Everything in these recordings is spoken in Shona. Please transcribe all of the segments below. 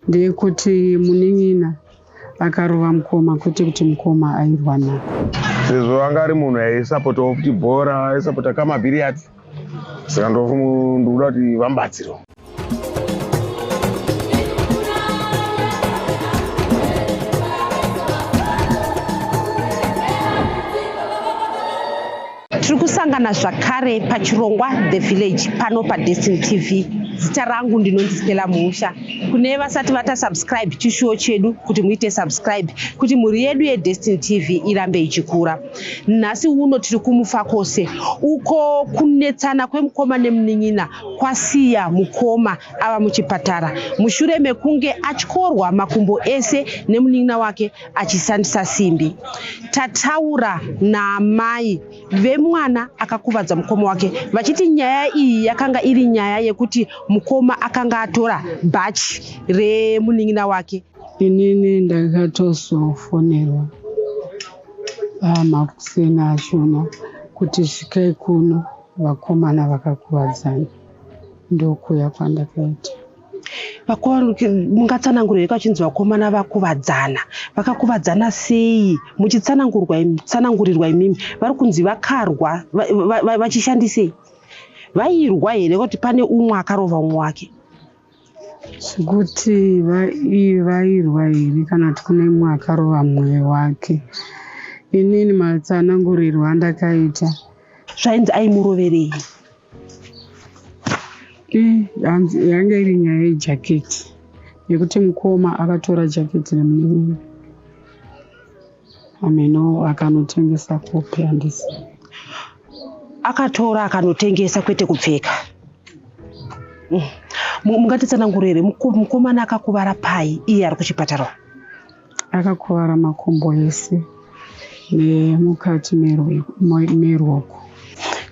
ndeyekuti munin'ina akarova mukoma kwete kuti mukoma airwa naye. Sezvo anga ari munhu aisapotawo kuti bhora aisapota kamabhiriyadzi, saka ndikuda kuti vambatsirwa. Tiri kusangana zvakare pachirongwa The Village pano paDestiny TV. Zita rangu ndinonzi Stella Muusha. Kune vasati vatasubscribe chishuwo chedu kuti muite subscribe kuti mhuri yedu yeDestiny TV irambe ichikura. Nhasi uno tiri kuMufakose uko kunetsana kwemukoma nemunin'ina kwasiya mukoma ava muchipatara mushure mekunge atyorwa makumbo ese nemunin'ina wake achishandisa simbi. Tataura naamai vemwana akakuvadza mukoma wake vachiti nyaya iyi yakanga iri nyaya yekuti mukoma akanga atora bhachi remunin'ina wake. Inini ndakatozofonerwa makusena achona kuti svikai kuno vakomana vakakuvadzana, ndokuya kwandakaita. Mungatsanangurire kwachinzi vakomana vakakuvadzana sei? Muchitsanangurirwa imimi vari kunzi vakarwa vachishandisei? Vairwa here kuti pane umwe akarova umwe wake? Sikuti vairwa here kana kuti kune umwe akarova mumwe wake. Inini matsanangurirwa andakaita zvainzi aimuroverei? Yanga iri nyaya yejaketi yekuti mukoma akatora jaketi remunin'ina ameno akanotengesa kopi handisi. Akatora akanotengesa kwete kupfeka. Mungatitsanangurire mukomana akakuvara pai iye ari kuchipatara? Akakuvara makumbo ese nemukati meruoko.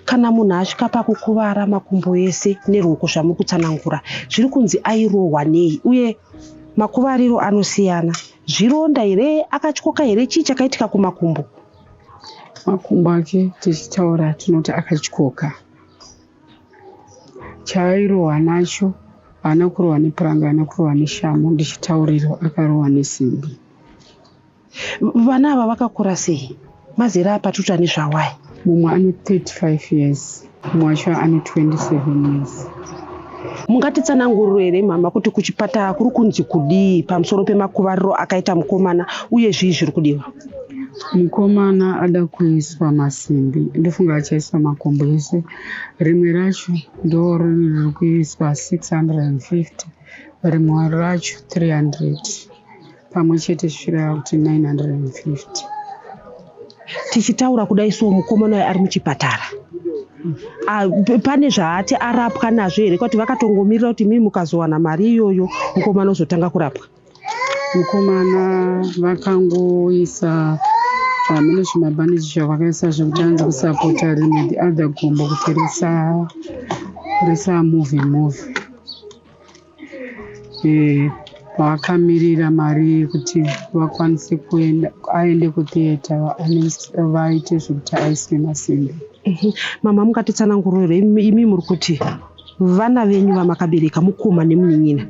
Kana munhu asvika pakukuvara makumbo ese neruoko zvamuri kutsanangura, zviri kunzi airohwa nei? Uye makuvariro anosiyana. Zvironda here? Akatyoka here? Chii chakaitika kumakumbo? Makumbo ake tichitaura tinoti akatyoka. Chaairohwa nacho haana kurohwa nepuranga, haana kurohwa neshamu. Ndichitaurirwa akarohwa nesimbi. Vana ava vakakura sei? Mazera apatuta nezvawai? Mumwe ane 35 years, mumwe wacho ane 27 years. Mungatitsanangurire here mama kuti kuchipatara kuri kunzi kudii pamusoro pemakuvariro akaita mukomana uye zvii zviri kudiwa? Mukomana ada kuiswa masimbi, ndofunga achaiswa makumbo ese. Rimwe racho ndo riri kuiswa 650, rimwe racho 300, pamwe chete zvisvira kuti 950. Tichitaura kudai so mukomana uyu ari muchipatara, pane zvaati arapwa nazvo here kuti vakatongomirira kuti mimi mukazowana mari iyoyo mukomana uzotanga kurapwa? Mukomana vakangoisa mune zvimabhandichi zvavakaisa zvekuti anzi kusapota rimwe the other gombo kuti risa movie. Vakamirira mari kuti vakwanise kuenda aende kutheater vaite zvokuti aiswe masimbi. Mama mungatitsanangurire imi muri kuti vana venyu vamakabereka mukoma nemunin'ina,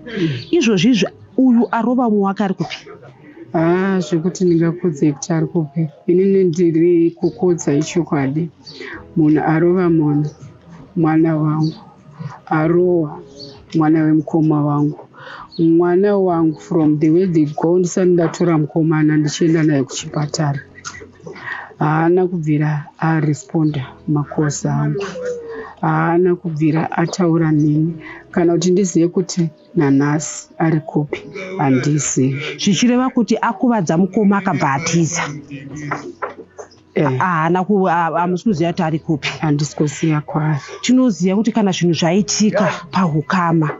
izvozvizvi uyu arova mumwe wake ari kupi? Zvekuti ndingakudze kuti ari kupi. Inini ndiri kukudza ichokwadi. Munhu arova munhu, mwana wangu, arohwa mwana wemukoma wangu, mwana wangu from the way they go. Ndisati ndatora mukomana ndichienda naye kuchipatara, haana kubvira aresponda makosa angu, haana kubvira ataura neni kana kuti ndizive kuti nanhasi ari kupi, handisi. Zvichireva kuti akuvadza mukoma akabva atiza. Hamusi kuziva kuti ari kupi? Handisi kuziva kwaari. Tinoziva kuti kana zvinhu zvaitika pahukama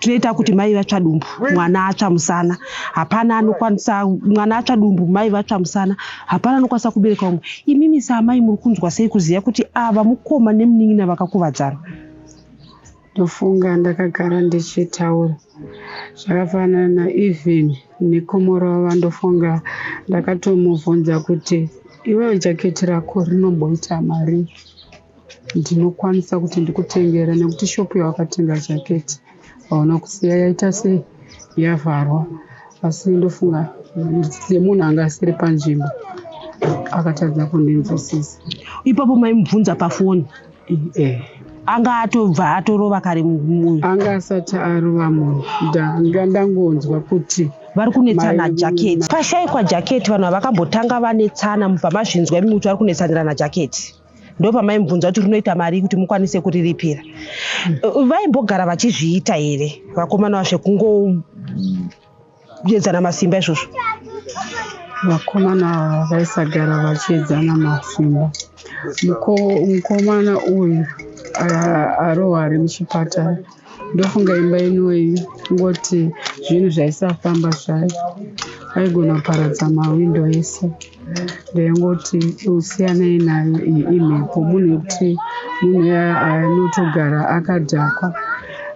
tinoita kuti mai vatsva dumbu mwana atsva musana, hapana anokwanisa, mwana atsva dumbu mai vatsva musana, hapana anokwanisa kubereka umwe. Imimi samai muri kunzwa sei kuziva kuti ava mukoma nemunin'ina vakakuvadzana? Ndofunga ndakagara ndichitaura zvakafanana even nekomora vandofunga. Ndakatomubvunza kuti iwe jaketi rako rinomboita mari, ndinokwanisa kuti ndikutengera, nekuti shopu yawakatenga jaketi hauna kusiya yaita sei? yavharwa, asi ndofunga semunhu anga asiri panzvimbo akatadza kundinzwisisa. Ipapo maimubvunza pafoni anga atobva atorova kare munhu? Anga asati arova munhu, ndanga ndangonzwa kuti vari kunetsana jaketi. Pashayikwa jaketi vanhu vakambotanga vanetsana mubva mazvinzwa imi kuti vari kunetsanirana jaketi, ndo pamaimubvunza kuti rinoita mari kuti mukwanise kuriripira. Vaimbogara vachizviita here vakomana vasve kungoedzana masimba izvozvo? Vakomana vaisagara vachiedzana masimba. Mukomana uyu arohwa ari muchipatara, ndofunga imba inoyi ngoti zvinhu zvaisafamba zvayo, aigona kuparadza mawindo ese. Ndaingoti usiyanai nayo iyi imhepo, munhu wekuti munhu anotogara akadhakwa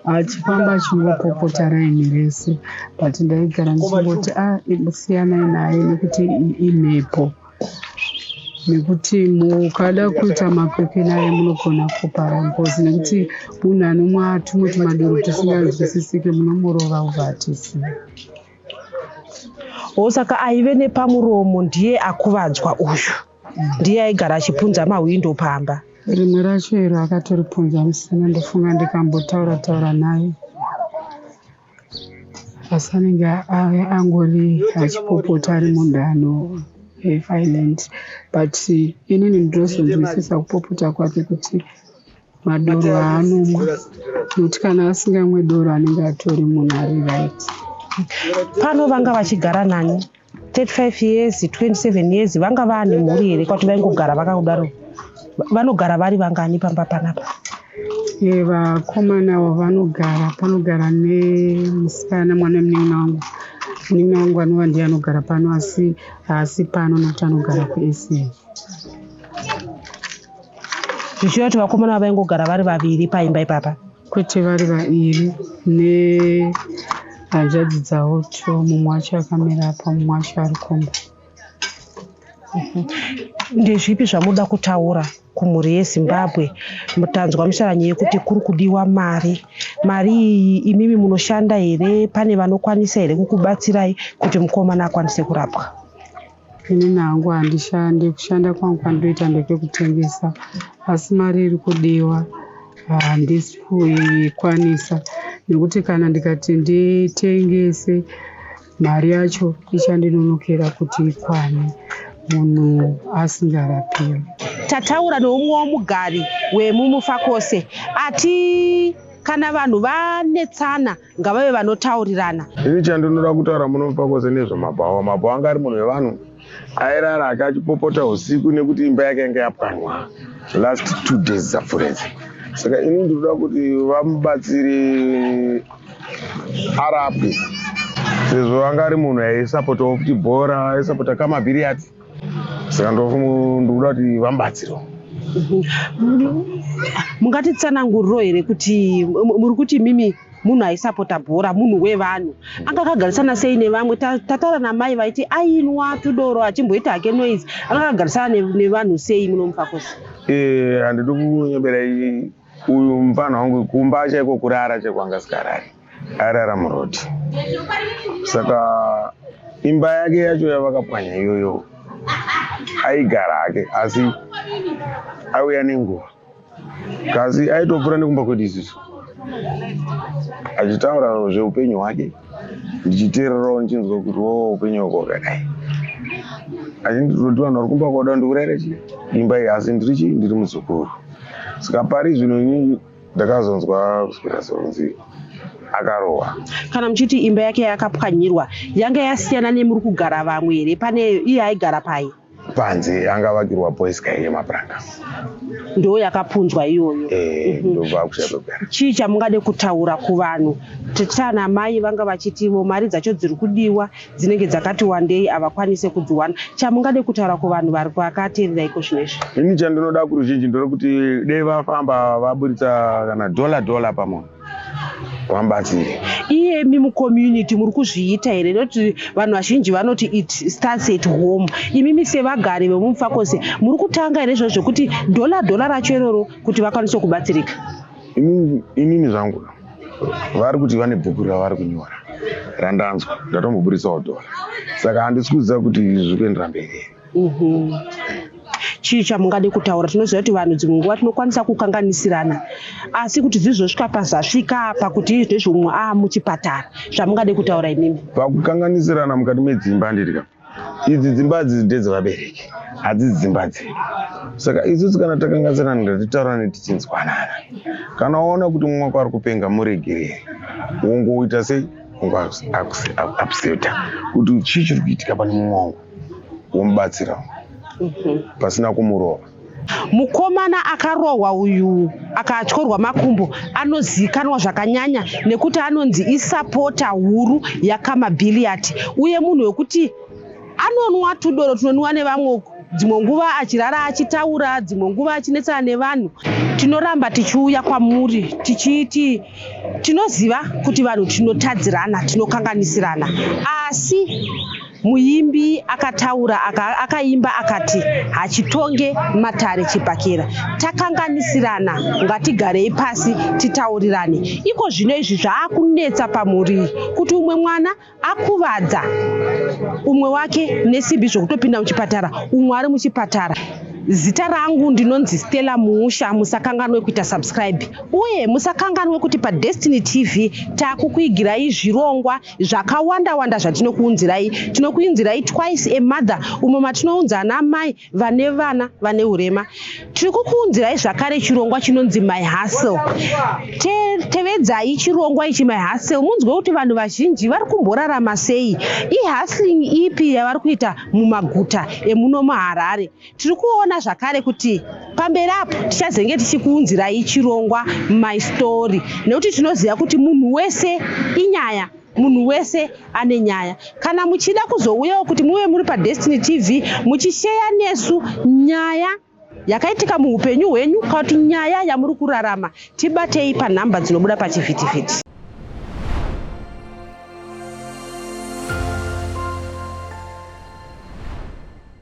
achifamba achingopopota raini rese, but ndaigara ndichingoti siyanai nayo nekuti imhepo, nekuti mukada kuita makwikwi naye munogona kupara ngozi, nekuti munhu anomwa tumwe tumadoro tusinganzwisisike munomurova uvatisi. Saka aive nepamuromo ndiye akuvadzwa uyu, ndiye aigara achipunza mawindo pamba. Rimwe racho iro akatoripunza musina, ndofunga ndikambotaura naye, asi anenge angori achipopota ari mundano violent, but inini ndinozonzwisisa kupopota kwake kuti madoro aanomwa, nokuti kana asingamwe doro anenge atori munhu ari right. Pano vanga vachigara nani 35 years 27 years vanga vane mhuri here kwati vaingogara vakakudaro? Vanogara vari vangani pamba panapa? Vakomana panogara nemusikana mwana munin'ina wangu. Munin'ina wangu anova ndiye anogara pano, asi haasi pano nokuti anogara kuSA. Zvichida kuti vakomana vaingogara vari vaviri paimba ipapa? Kwete vari vaviri nehanzvadzi dzavo to, mumwe wacho akamira apa, mumwe wacho ari kumba. Ndezvipi zvamuda kutaura kumhuri yeZimbabwe? Mutanzwa musharanye yekuti kuri kudiwa mari iyi, imimi munoshanda here? Pane vanokwanisa here kukubatsirai kuti mukomana akwanise kurapwa? Inini hangu handishandi, kushanda kwangu kwandoita ndekekutengesa, asi mari iri kudiwa handisi kuikwanisa, nekuti kana ndikati nditengese mari yacho ichandinonokera kuti ikwane munhu asingarapiwi. Tataura neumwe womugari wemumufakose ati kana vanhu vanetsana ngavave vanotaurirana. Ini chandinoda kutaura mumufakose nezvemabhawa. Mabhawa anga ari munhu wevanhu, airara akachipopota usiku nekuti imba yake yanga yapwanwa last 2 days dzapfuredze. Saka ini ndinoda kuti vamubatsire arapwe, sezvo anga ari munhu aisapotawo kuti bhora, aisapota kamabhiriyadzi. Saka ndinoda kuti vamubatsirewo. Mungatitsananguriro here kuti muri kuti mimi munhu aisapota bhora, munhu wevanhu, anga akagarisana sei nevamwe? Tataura namai vaiti ainwa tudoro achimboita hake noise, anga akagarisana nevanhu sei munomufakose? Handidi kunyebera uyu mupana wangu kumba chaiko kurara chakwanga sikarari, arara murodhi. Saka imba yake yacho yavakapwanya iyoyo aigara hake, asi auya nenguva, kasi aitopfuura nekumba kwedu isusu achitaura zveupenyu hwake, ndichiteererawo nichinzwa kuti upenyu hwako hwakadai. Achinditoti vanhu vari kumba kwada ndikurayira chii imba iyi, asi ndiri muzukuru. Saka pari zvino inini ndakazonzwa kuswera sonzi akarohwa. Kana muchiti imba yake yakapwanyirwa, yanga yasiyana nemuri kugara vamwe here? Pane iye aigara pai? Panze angavakirwa poisika yemapuranga, ndo yakapunzwa iyoyo. Ndobva kuchakugara. Chii chamungade kutaura kuvanhu? Tana mai vanga vachitivo mari dzacho dziri kudiwa, dzinenge dzakati wandei, avakwanise kudziwana. Chamungade kutaura kuvanhu vari kwakateerera iko zvinezvi? Ini chandinoda kuruzhinji ndorekuti dei vafamba vaburitsa kana $1 pamunhu, vambatsire. Iyemi mucommunity muri kuzviita here? Noti vanhu vazhinji vanoti it starts at home. Imimi sevagari vemumufakose muri kutanga here izvozvo kuti $1 racho iroro kuti vakwanise kubatsirika? Inini zvangu vari kuti vane bhuku ravari kunyora, randanzwa ndatomboburitsawo dhola saka handisi kuziva kuti zviri kuendera mberi. Chii chamungade kutaura? Tinoziva kuti vanhu dzimwe nguva tinokwanisa kukanganisirana, asi kuti zvizosvika pazasvika pakuti ndezvomwe muchipatara, zvamungade kutaura imimi? Pakukanganisirana mukati medzimba ndirika, idzi dzimba idzi ndedzevabereki, hadzisi dzimba dzedu. Saka isusu kana takanganisirana ngatitaurane tichinzwanana. Kana waona kuti mumwe wako ari kupenga muregerere, wongoita sei? Upseta kuti chii chiri kuitika pane mumwe wangu, womubatsira pasina kumurova. Mukomana akarohwa uyu akatyorwa makumbo anozivikanwa zvakanyanya nekuti anonzi isapota huru yakamabhiliyati, uye munhu wekuti anonwa tudoro tunonwiwa nevamwe, dzimwe nguva achirara achitaura, dzimwe nguva achinetsana nevanhu. Tinoramba tichiuya kwamuri tichiti tinoziva kuti vanhu tinotadzirana, tinokanganisirana, asi muimbi akataura akaimba akati hachitonge matare chipakera. Takanganisirana, ngatigarei pasi titaurirane. Iko zvino izvi zvaakunetsa pamuri kuti umwe mwana akuvadza umwe wake nesimbi zvokutopinda muchipatara, umwe ari muchipatara. Zita rangu ndinonzi Stella Muusha. Musakanganwe kuita subscribe, uye musakanganwe kuti paDestiny TV takukuigirai zvirongwa zvakawanda zvatinokuunzirai. Tinokuunzirai Twice a Mother, umwe matinounza ana mai vane vana vane urema. Tiri kukuunzirai zvakare chirongwa chinonzi My Hustle. Tevedzai chirongwa ichi My Hustle, munzwe kuti vanhu vazhinji vari kumborarama sei, ihustling ipi yavari kuita mumaguta emuno muHarare. Tiri kuona zvakare kuti pamberi apo tichazenge tichikuunzirai chirongwa My Story, nekuti tinoziva kuti munhu wese inyaya, munhu wese ane nyaya. Kana muchida kuzouyawo kuti muve muri paDestiny TV muchisheya nesu nyaya yakaitika muupenyu hwenyu, kana kuti nyaya yamuri kurarama, tibatei panhamba dzinobuda pachivhitivhiti.